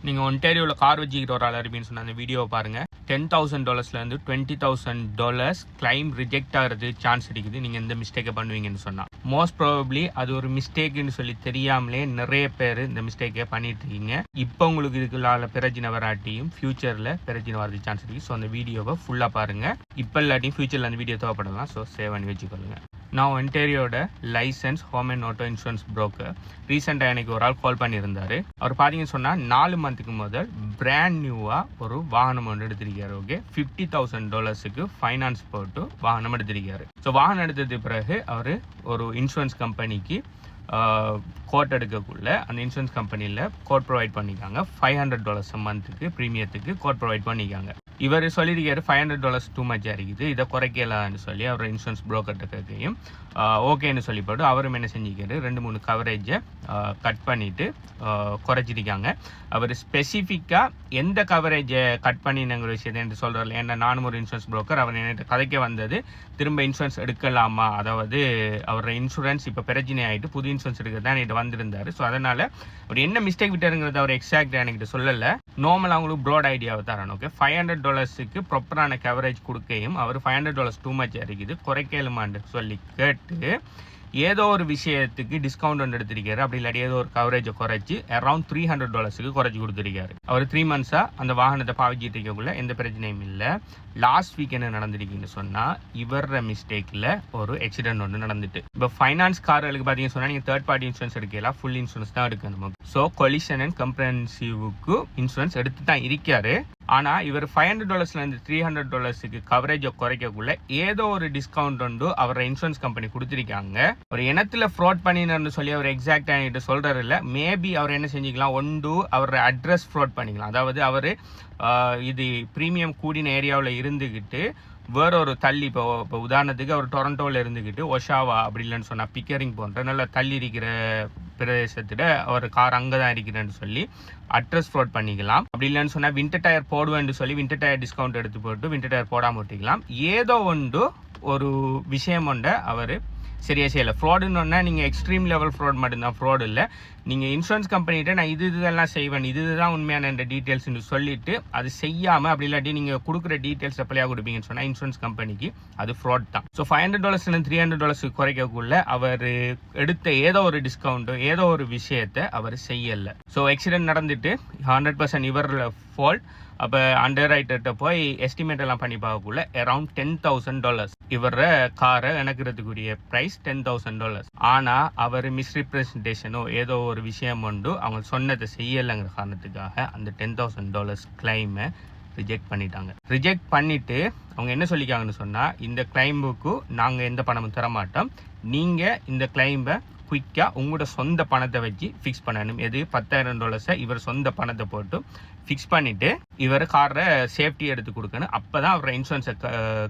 நீங்கள் ஒன்டாரியோவில் கார் வச்சுக்கிட்டு ஒரு ஆள் இருப்பீங்கன்னு சொன்ன அந்த வீடியோவை பாருங்கள். $10,000 $20,000 கிளைம் ரிஜெக்ட் ஆகிறது சான்ஸ் இருக்குது நீங்கள் எந்த மிஸ்டேக்கை பண்ணுவீங்கன்னு சொன்னால். மோஸ்ட் ப்ராபப்ளி அது ஒரு மிஸ்டேக்குன்னு சொல்லி தெரியாமலே நிறைய பேர் இந்த மிஸ்டேக்கை பண்ணிட்டு இருக்கீங்க. இப்போ உங்களுக்கு இதுக்குள்ள பிரச்சனை வராட்டியும் ஃபியூச்சரில் பிரச்சனை வரது சான்ஸ் இருக்குது. ஸோ அந்த வீடியோவை ஃபுல்லாக பாருங்கள். இப்போ இல்லாட்டியும் ஃபியூச்சரில் அந்த வீடியோ தேவைப்படலாம். ஸோ சேவ் பண்ணி வச்சுக்கொள்ளுங்க. நான் ஒன்டாரியோட license home and auto insurance broker. ரீசெண்டாக எனக்கு ஒரு ஆள் கால் பண்ணியிருந்தார். அவர் பார்த்தீங்கன்னு சொன்னால் 4 மந்த்துக்கு முதல் பிராண்ட் நியூவாக ஒரு வாகனம் ஒன்று எடுத்திருக்காரு. ஓகே, $50,000 ஃபைனான்ஸ் போட்டு வாகனம் எடுத்திருக்காரு. ஸோ வாகனம் எடுத்தது பிறகு அவர் ஒரு இன்சூரன்ஸ் கம்பெனிக்கு கோட் எடுக்கக்குள்ள அந்த இன்சூரன்ஸ் கம்பெனியில் கோட் ப்ரொவைட் பண்ணிக்காங்க. $500 மந்த்துக்கு ப்ரீமியத்துக்கு கோட் ப்ரொவைட் பண்ணிக்காங்க. இவர் சொல்லியிருக்காரு $500 டூ மச்சாக இருக்குது, இதை குறைக்கலான்னு சொல்லி அவர் இன்சூரன்ஸ் புரோக்கர்கிட்ட கேட்கையும் ஓகேன்னு சொல்லி போட்டு அவரும் என்ன செஞ்சுக்காரு, 2-3 கவரேஜை கட் பண்ணிவிட்டு குறைச்சிருக்காங்க. அவர் ஸ்பெசிஃபிக்காக எந்த கவரேஜை கட் பண்ணினுங்கிற விஷயத்தை என்று சொல்கிறார். ஏன்னா நானும் ஒரு இன்சூரன்ஸ் புரோக்கர். அவர் என்கிட்ட கதைக்க வந்தது திரும்ப இன்சூரன்ஸ் எடுக்கலாமா, அதாவது அவரோட இன்சூரன்ஸ் இப்போ பிரச்சனை ஆகிட்டு புது இன்சூரன்ஸ் எடுக்கிறது தான் என்கிட்ட வந்திருந்தார். ஸோ அதனால் அவர் என்ன மிஸ்டேக் விட்டாருங்கிறது அவர் எக்ஸாக்டாக என்கிட்ட சொல்லலை. நார்மல் அவங்களுக்கு ப்ராட் ஐடியாவை தரணும். ஓகே, $500 ப்ராப்பரான கவரேஜ் கொடுக்கையும் அவர் $500 டூ மச் இருக்குது குறைக்கலுமான்னு சொல்லி கேட்டு ஏதோ ஒரு விஷயத்துக்கு டிஸ்கவுண்ட் ஒன்று எடுத்திருக்காரு. அப்படி இல்லாட்டி ஏதோ ஒரு கவரேஜை குறைச்சி அரௌண்ட் $300 குறைச்சி கொடுத்துருக்காரு. அவர் 3 மந்த்ஸாக அந்த வாகனத்தை பாவிச்சிட்டு இருக்கக்குள்ள எந்த பிரச்சனையும் இல்லை. லாஸ்ட் வீக் என்ன நடந்திருக்குன்னு சொன்னால் இவர மிஸ்டேக்கில் ஒரு ஆக்சிடென்ட் ஒன்று நடந்துட்டு. இப்போ ஃபைனான்ஸ் கார்களுக்கு பார்த்தீங்கன்னு சொன்னால் நீங்கள் தேர்ட் பார்ட்டி இன்சூரன்ஸ் எடுக்கலாம், ஃபுல் இன்சூரன்ஸ் தான் எடுக்கணும். ஸோ கொலிஷன் அண்ட் கம்ப்ரஹென்சிவ்க்கு இன்சூரன்ஸ் எடுத்து தான் இருக்காரு. ஆனால் இவர் $500 $300 கவரேஜை குறைக்கக்குள்ள ஏதோ ஒரு டிஸ்கவுண்ட் ஒன்று அவரை இன்சூரன்ஸ் கம்பெனி கொடுத்துருக்காங்க. ஒரு இனத்தில் ஃப்ராட் பண்ணினு சொல்லி அவர் எக்ஸாக்டாக என்கிட்ட சொல்கிறாரு இல்லை. மேபி அவர் என்ன செஞ்சுக்கலாம், ஒன்று அவர் அட்ரஸ் ஃப்ராட் பண்ணிக்கலாம். அதாவது அவர் இது ப்ரீமியம் கூடின ஏரியாவில் இருந்துக்கிட்டு வேற ஒரு தள்ளி இப்போ உதாரணத்துக்கு அவர் டொரண்டோவில் இருந்துக்கிட்டு ஒஷாவா அப்படி இல்லைன்னு சொன்னால் பிக்கரிங் போன்ற நல்லா தள்ளி இருக்கிற பிரதேசத்திட அவர் கார் அங்கே தான் இருக்கிறேன்னு சொல்லி அட்ரஸ் ஃப்ராட் பண்ணிக்கலாம். அப்படி இல்லைன்னு சொன்னால் வின்டர் டயர் போடுவேன்னு சொல்லி வின்டர் டயர் டிஸ்கவுண்ட் எடுத்து போட்டு வின்டர் டயர் போடாமல் விட்டுக்கலாம். ஏதோ ஒன்று ஒரு விஷயம் ஒன்றை அவர் சரியாக செய்யலை. ஃப்ராடுன்னு நீங்கள் எக்ஸ்ட்ரீம் லெவல் ஃப்ராட் மட்டும்தான், ஃப்ராட் இல்லை. நீங்கள் இன்சூரன்ஸ் கம்பெனிகிட்ட நான் இதெல்லாம் செய்வேன், இதுதான் உண்மையான டீட்டெயில்ஸ்னு சொல்லிட்டு அது செய்யாமல் அப்படி இல்லாட்டி நீங்கள் கொடுக்குற டீட்டெயில்ஸ் எப்படியாக கொடுப்பீங்கன்னு சொன்னால் இன்சூரன்ஸ் கம்பெனிக்கு அது ஃப்ராட் தான். ஸோ $500 $300 குறைக்கக்குள்ள அவர் எடுத்த ஏதோ ஒரு டிஸ்கவுண்ட்டோ ஏதோ ஒரு விஷயத்தை அவர் செய்யலை. ஸோ ஆக்சிடென்ட் நடந்துட்டு 100% இவர் ஃபால்ட். அப்போ அண்டர் ரைட்டர்கிட்ட போய் எஸ்டிமேட் எல்லாம் பண்ணி பார்க்கக்குள்ள அரௌண்ட் $10,000 இவர காரை இணக்கிறதுக்குரிய ப்ரைஸ் $10,000. ஆனால் அவர் மிஸ்ரிப்ரசன்டேஷனோ ஏதோ ஒரு விஷயம் உண்டு அவங்க சொன்னதை செய்யலைங்கிற காரணத்துக்காக அந்த $10,000 கிளைமை ரிஜெக்ட் பண்ணிட்டாங்க. ரிஜெக்ட் பண்ணிவிட்டு அவங்க என்ன சொல்லிக்காங்கன்னு சொன்னால் இந்த கிளைம்புக்கு நாங்கள் எந்த பணமும் தரமாட்டோம், நீங்கள் இந்த கிளைம்பை குயிக்காக உங்களோட சொந்த பணத்தை வச்சு ஃபிக்ஸ் பண்ணணும். எது $10,000 இவர் சொந்த பணத்தை போட்டு ஃபிக்ஸ் பண்ணிவிட்டு இவர் காரை சேஃப்டி எடுத்து கொடுக்கணும். அப்போ தான் அவரை இன்சூரன்ஸை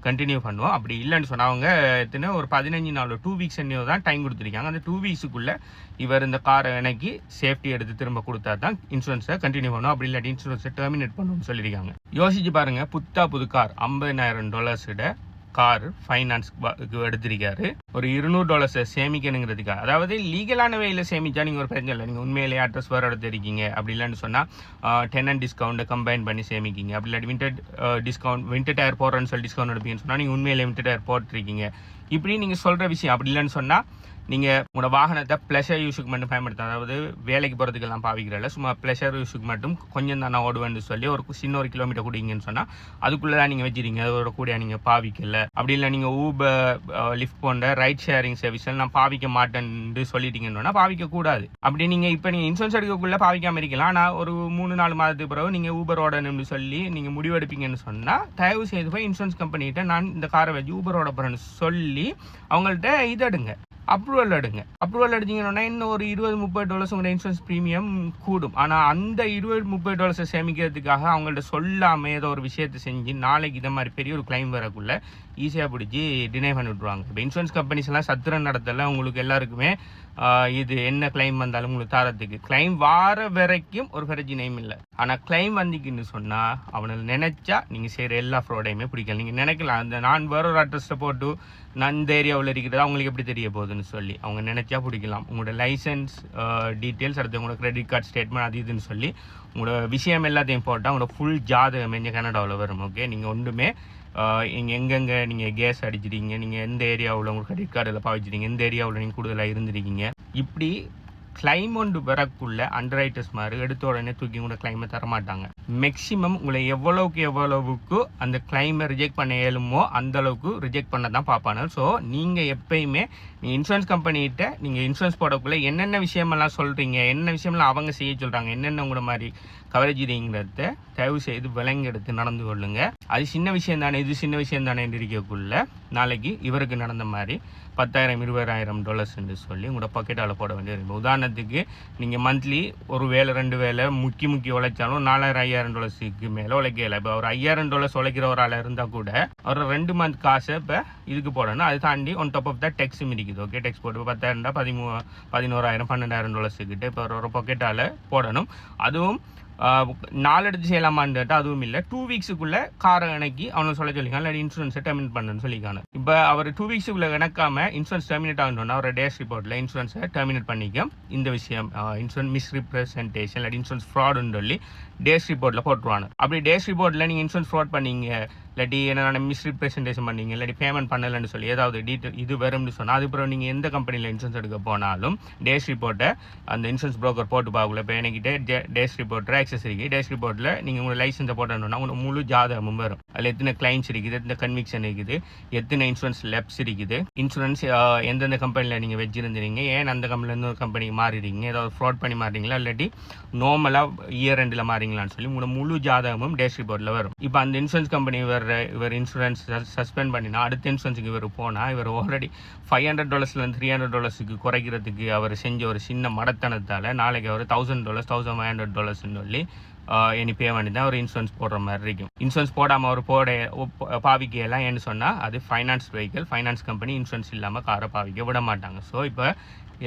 கண்டினியூ பண்ணுவோம். அப்படி இல்லைன்னு சொன்னால் அவங்க எத்தனை ஒரு 15 நாள் 2 வீக்ஸ் என்னையோ தான் டைம் கொடுத்துருக்காங்க. அந்த 2 வீக்ஸுக்குள்ளே இவர் இந்த காரை எனக்கு சேஃப்டி எடுத்து திரும்ப கொடுத்தா தான் இன்சூரன்ஸை கண்டினியூ பண்ணுவோம். அப்படி இல்லாட்டி இன்சூரன்ஸை டெர்மினேட் பண்ணணும்னு சொல்லியிருக்காங்க. யோசிச்சு பாருங்கள், புது கார் $50,000 கார் ஃபைனான்ஸ் எடுத்திருக்காரு. ஒரு $200 சேமிக்கணுங்கிறதுக்காக, அதாவது லீகலான வேலையில் சேமிச்சா நீங்கள் ஒரு பிரச்சனை இல்லை. நீங்கள் உண்மையிலேயே அட்ரஸ் வேறு எடுத்து இருக்கீங்க அப்படி இல்லைன்னு சொன்னால் டெனன்ட் டிஸ்கவுண்ட்டை கம்பைன் பண்ணி சேமிக்கிங்க. அப்படி இல்லாட்டி வின்டர் டயர் போடுறேன்னு சொல்லி டிஸ்கவுண்ட் எடுப்பீங்கன்னு சொன்னால் நீங்கள் உண்மையிலே வின்டர் டயர் போட்டிருக்கீங்க. இப்படி நீங்கள் சொல்கிற விஷயம். அப்படி இல்லைன்னு சொன்னால் நீங்கள் உங்களோட வாகனத்தை ப்ளஷர் யூஸுக்கு மட்டும் பயன்படுத்தலாம். அதாவது வேலைக்கு போகிறதுக்கெல்லாம் பாவிக்கிறதில்ல, சும்மா ப்ளஷர் யூஸுக்கு மட்டும் கொஞ்சம் தானே ஓடுவேன்னு சொல்லி ஒரு சின்ன 1 கிலோமீட்டர் கூடிங்கன்னு சொன்னால் அதுக்குள்ளே தான் நீங்கள் வச்சுருங்க. அதோட கூட நீங்கள் பாவிக்கல. அப்படி இல்லை நீங்கள் ஊபர் லிஃப்ட் போன்ற ரைட் ஷேரிங் சர்வீஸில் நான் பாவிக்க மாட்டேன்னு சொல்லிட்டீங்கன்னா பாவிக்கக்கூடாது. அப்படி நீங்கள் இப்போ நீங்கள் இன்சூரன்ஸ் எடுக்கக்குள்ளே பாவிக்காமல் இருக்கலாம். ஆனால் ஒரு 3-4 மாதத்துக்கு பிறகு நீங்கள் ஊபர் ஓடணும்னு சொல்லி நீங்கள் முடிவெடுப்பீங்கன்னு சொன்னால் தயவு செய்து போய் இன்சூரன்ஸ் கம்பெனிகிட்ட நான் இந்த காரை வச்சு ஊபர் ஓட போகிறேன்னு சொல்லி அவங்கள்ட்ட இது எடுங்க, அப்ரூவல் எடுங்க. அப்ரூவல் எடுத்தீங்கன்னா இன்னும் ஒரு $20-30 உங்களோட இன்சூரன்ஸ் ப்ரீமியம் கூடும். ஆனால் அந்த $20-30 சேமிக்கிறதுக்காக அவங்கள்ட்ட சொல்லாமல் ஏதோ ஒரு விஷயத்தை செஞ்சு நாளைக்கு இதை மாதிரி பெரிய ஒரு கிளைம் வரக்குள்ள ஈஸியாக பிடிச்சி டினை பண்ணி விட்ருவாங்க. இப்போ இன்சூரன்ஸ் கம்பெனிஸ் எல்லாம் சத்திரம் நடத்தல உங்களுக்கு எல்லாருக்குமே இது என்ன கிளைம் வந்தாலும் உங்களுக்கு தாரத்துக்கு கிளைம் வார வரைக்கும் ஒரு பிரச்சனையும் இல்லை. ஆனால் கிளைம் வந்திக்குன்னு சொன்னால் அவனை நினைச்சா நீங்கள் செய்கிற எல்லா ஃப்ராடையுமே பிடிக்கல. நீங்கள் நினைக்கலாம் அந்த நான் வேற ஒரு அட்ரஸை போட்டு நான் இந்த ஏரியாவில் இருக்கிறது அவங்களுக்கு எப்படி தெரிய போகுதுன்னு சொல்லி அவங்க நினைச்சா பிடிக்கலாம். உங்களோட லைசன்ஸ் டீட்டெயில்ஸ் அடுத்து உங்களோட கிரெடிட் கார்டு ஸ்டேட்மெண்ட் அது இதுன்னு சொல்லி உங்களோட விஷயம் எல்லாத்தையும் போட்டால் உங்களோட ஃபுல் ஜாதகம் எங்கே கனடாவில் வரும். ஓகே, நீங்கள் ஒன்றுமே எங்கெங்கே நீங்கள் கேஸ் அடிச்சிட்டீங்க, நீங்கள் எந்த ஏரியாவில் உங்களுக்கு கிரெடிட் கார்டில் பாவிச்சிட்டீங்க, எந்த ஏரியாவில் நீங்கள் கூடுதலாக இருந்திருக்கீங்க, இப்படி கிளைம் ஒன்று வரக்குள்ள அண்டர் ரைட்டர்ஸ் மாதிரி எடுத்த உடனே தூக்கி உங்களோட கிளைமை தரமாட்டாங்க. மேக்ஸிமம் உங்களை எவ்வளவுக்கு அந்த கிளைமை ரிஜெக்ட் பண்ண இயலுமோ அந்த அளவுக்கு ரிஜெக்ட் பண்ண தான் பார்ப்பாங்க. ஸோ நீங்கள் எப்பயுமே நீங்கள் இன்சூரன்ஸ் கம்பெனிகிட்ட நீங்கள் இன்சூரன்ஸ் போடக்குள்ளே என்னென்ன விஷயமெல்லாம் சொல்கிறீங்க, என்ன விஷயமெல்லாம் அவங்க செய்ய சொல்கிறாங்க, என்னென்ன உங்களோட மாதிரி கவரேஜ் இதுங்கிறத தயவு செய்து விலங்கெடுத்து நடந்து கொள்ளுங்க. அது சின்ன விஷயம் தானே, இது சின்ன விஷயம் தானே இருக்கக்குள்ள நாளைக்கு இவருக்கு நடந்த மாதிரி $10,000-20,000 சொல்லி உங்களோட பாக்கெட்டால் போட வேண்டியது. உதாரணத்துக்கு நீங்கள் மந்த்லி ஒரு வேலை 2 வேலை முக்கி உழைச்சாலும் $4,000-5,000 மேலே உழைக்கல. இப்போ ஒரு $5,000 உழைக்கிற ஒரு ஆளாக இருந்தால் கூட ஒரு 2 மந்த் காசை இப்போ இதுக்கு போடணும். அது தாண்டி ஒன் டாப் ஆஃப் த டெக்ஸும் இருக்குது. ஓகே, டெக்ஸ் போட்டு $10,000 $11,000 $12,000 கிட்ட இப்போ ஒரு பாக்கெட்டால் போடணும். அதுவும் 4 எடுத்து செய்யலாமான்னு அதுவும் இல்லை. 2 வீக்ஸுக்குள்ள காரை இணக்கி அவனை சொல்ல சொல்லிக்கான், இல்லை இன்சூரன்ஸை டெர்மினேட் பண்ணணும்னு சொல்லிக்கானு. இப்போ அவர் 2 வீக்ஸுக்குள்ள இணக்காம இன்சூரன்ஸ் டெர்மினேட் ஆகணும்னா ஒரு டேஸ் ரிப்போர்ட்டில் இன்சூரன்ஸை டெர்மினேட் பண்ணிக்கும். இந்த விஷயம் இன்சூரன்ஸ் மிஸ்ரிப்ரசன்டேஷன் இல்லை இன்சூரன்ஸ் ஃப்ராடுன்னு சொல்லி டேஸ் ரிப்போர்ட்டில் போட்டுருவாங்க. அப்படி டேஸ் ரிப்போர்ட்டில் நீங்கள் இன்சூரன்ஸ் ஃப்ராட் பண்ணீங்க, இல்லாட்டி என்ன மிஸ்ரிப்ரசன்டேஷன் பண்ணீங்க, இல்லாட்டி பேமெண்ட் பண்ணலன்னு சொல்லி ஏதாவது டீட்டெயில் இது வரும்னு சொன்னால் அதுக்கப்புறம் நீங்கள் எந்த கம்பெனியில் இன்சூரன்ஸ் எடுக்க போனாலும் டேஸ் ரிப்போர்ட்டை அந்த இன்சூரன்ஸ் ப்ரோக்கர் போட்டு பார்க்கல. இப்போ என்கிட்ட டேஸ் ரிப்போர்ட்டர் ஆக்சஸ் இருக்குது. டேஸ் ரிப்போர்ட்டில் நீங்கள் உங்களோட லைசன்ஸை போட்டோன்னா உங்களுக்கு முழு ஜாதகமும் வரும். அதில் எத்தனை கிளைம்ஸ் இருக்குது, எத்தனை கன்விக்ஷன் இருக்குது, எத்தனை இன்சூரன்ஸ் லெப்ஸ் இருக்குது, இன்சூரன்ஸ் எந்தெந்த கம்பெனியில் நீங்கள் வச்சிருந்தீங்க, ஏன் அந்த கம்பெனிலேருந்து ஒரு கம்பெனிக்கு மாறிடுறீங்க, ஏதாவது ஃப்ராட் பண்ணி மாறிங்களா, இல்லாட்டி நார்மலாக இயர் ரெண்டில் மாறிங்களான்னு சொல்லி உங்களோட முழு ஜாதகமும் டேஸ் ரிப்போர்ட்டில் வரும். இப்போ அந்த இன்சூரன்ஸ் கம்பெனி இவர் இன்சூரன்ஸ் சஸ்பெண்ட் பண்ணினா அடுத்த இன்சூரன்ஸுக்கு இவர் போனால் இவர் ஆல்ரெடி $500 $300 குறைக்கிறதுக்கு அவர் செஞ்ச ஒரு சின்ன மடத்தனத்தால் நாளைக்கு அவர் $1,000 $1,500 சொல்லி இனி பே பண்ணி தான் ஒரு இன்சூரன்ஸ் போடுற மாதிரி இருக்கும். இன்சூரன்ஸ் போடாமல் அவர் பாவிக்கலாம் ஏன்னு சொன்னால் அது finance vehicle, finance company insurance இல்லாமல் காரை பாவிக்க விட மாட்டாங்க. ஸோ இப்போ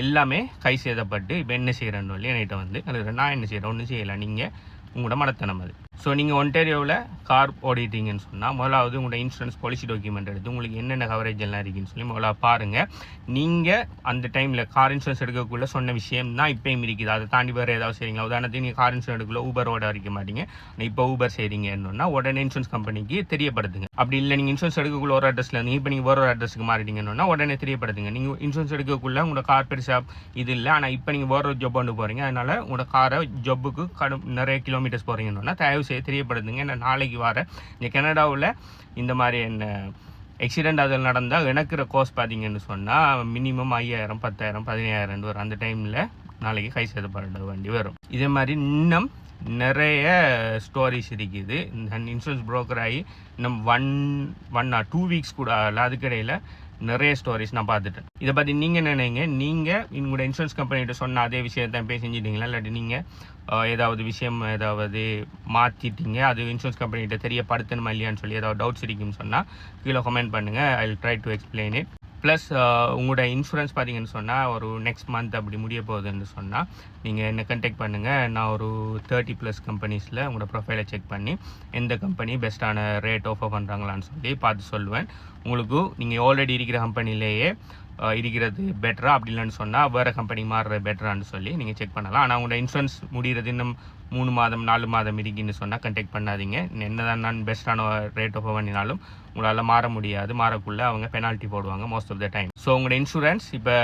எல்லாமே கை சேதப்பட்டு இப்போ என்ன செய்கிறேன்னு சொல்லி என்கிட்ட வந்து அது நான் என்ன செய்கிறேன், ஒன்றும் செய்யலை, நீங்கள் உங்களோட மடத்தனம் அது. ஸோ நீங்கள் ஒன்டேரியோவில் கார் ஓடிட்டீங்கன்னு சொன்னால் முதலாவது உங்களோட இன்சூரன்ஸ் பாலிசி டாக்குமெண்ட் எடுத்து உங்களுக்கு என்னென்ன கவரேஜ் எல்லாம் இருக்குன்னு சொல்லி முதல்ல பாருங்கள். நீங்கள் அந்த டைமில் கார் இன்சூரன்ஸ் எடுக்கக்குள்ள சொன்ன விஷயம் தான் இப்போயும் இருக்குது. அதை தாண்டி வேறு ஏதாவது செய்றீங்களா? உதாரணத்துக்கு நீங்கள் கார் இன்சூரன்ஸ் எடுக்கல ஊபரோட இருக்க மாட்டீங்க, இப்போ ஊபர் செய்கிறீங்கன்னா உடனே இன்சூரன்ஸ் கம்பெனிக்கு தெரியப்படுத்துங்க. அப்படி இல்லை நீங்கள் இன்சூரன்ஸ் எடுக்கக்குள்ள ஒரு அட்ரஸில் இருந்து இப்போ நீங்கள் வேறு ஒரு அட்ரஸுக்கு மாறிட்டீங்கன்னா உடனே தெரியப்படுத்துங்க. நீங்கள் இன்சூரன்ஸ் எடுக்கக்குள்ள உங்களோட கார் பெருசாக இது இல்லை, ஆனால் இப்போ நீங்கள் வேறு ஜாப் கொண்டு போகிறீங்க, அதனால் உங்களோட காரை ஜாப்புக்கு நிறைய கிலோமீட்டர்ஸ் போகிறீங்கன்னா தயவு செய்து தெரியப்படுத்துங்க. ஏன்னா நாளைக்கு வர இந்த கனடாவில் இந்த மாதிரி என்ன ஆக்சிடெண்ட் அதில் நடந்தால் எனக்குற கோஸ்ட் பார்த்தீங்கன்னு சொன்னால் மினிமம் 5,000 10,000 15,000 வரும். அந்த டைமில் நாளைக்கு கை சேதப்பட வேண்டி வரும். இதே மாதிரி இன்னும் நிறைய ஸ்டோரிஸ் இருக்குது. இந்த இன்சூரன்ஸ் புரோக்கர் ஆகி இன்னும் 1 or 2 வீக்ஸ் கூட ஆகல, அதுக்கிடையில் நிறைய ஸ்டோரிஸ் நான் பார்த்துட்டேன். இதை பற்றி நீங்கள் நினைங்க, நீங்கள் உங்களோட இன்சூரன்ஸ் கம்பெனிகிட்ட சொன்ன அதே விஷயத்தான் போய் செஞ்சிட்டீங்களா, இல்லாட்டி நீங்கள் ஏதாவது விஷயம் ஏதாவது மாற்றிட்டீங்க, அது இன்சூரன்ஸ் கம்பெனிகிட்ட தெரியப்படுத்தணுமா இல்லையான்னு சொல்லி ஏதாவது டவுட்ஸ் இருக்குன்னு சொன்னால் கீழே கமெண்ட் பண்ணுங்கள். I will try to explain it. Plus உங்களோட இன்சூரன்ஸ் பார்த்தீங்கன்னு சொன்னால் ஒரு நெக்ஸ்ட் மந்த் அப்படி முடிய போகுதுன்னு சொன்னால் நீங்கள் என்னை கண்டெக்ட் பண்ணுங்கள். நான் ஒரு 30+ கம்பெனிஸில் உங்களோட ப்ரொஃபைலை செக் பண்ணி எந்த கம்பெனி பெஸ்ட்டான ரேட் ஆஃபர் பண்ணுறாங்களான்னு சொல்லி பார்த்து சொல்லுவேன். உங்களுக்கு நீங்கள் ஆல்ரெடி இருக்கிற கம்பெனிலேயே இருக்கிறது பெட்டரா, அப்படி இல்லைன்னு சொன்னால் வேறு கம்பெனி மாறுறது பெட்டரான்னு சொல்லி நீங்கள் செக் பண்ணலாம். ஆனால் உங்களோட இன்சூரன்ஸ் முடிகிறது இன்னும் 3 மாதம் 4 மாதம் இருக்குன்னு சொன்னால் கண்டெக்ட் பண்ணாதீங்க. என்னதான் நான் பெஸ்ட்டான ரேட் ஆஃபர் பண்ணினாலும் உங்களால் மாற முடியாது, மாறக்குள்ளே அவங்க பெனால்ட்டி போடுவாங்க most of the time. So உங்களோட இன்சூரன்ஸ் இப்போ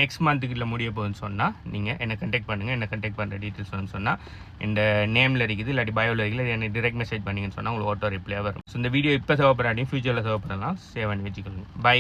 நெக்ஸ்ட் மந்த்துக்கு இல்லை முடிய போகுதுன்னு சொன்னால் நீங்கள் என்னை கண்டெக்ட் பண்ணுங்கள். என்னை கண்டெக்ட் பண்ணுற டீட்டெயில்ஸ் வந்து சொன்னால் இந்த நேமில் இருக்குது, இல்லாட்டி பயோவில் இருக்குது, என்னை டிரெக்ட் மெசேஜ் பண்ணிங்கன்னு சொன்னால் உங்களுக்கு ஆட்டோ ரிப்ளை வரும். ஸோ இந்த வீடியோ இப்போ தேவைப்படாட்டியும் ஃபியூச்சரில் தேவைப்படலாம், சேவ் பண்ணி வச்சுக்கோங்க. பை.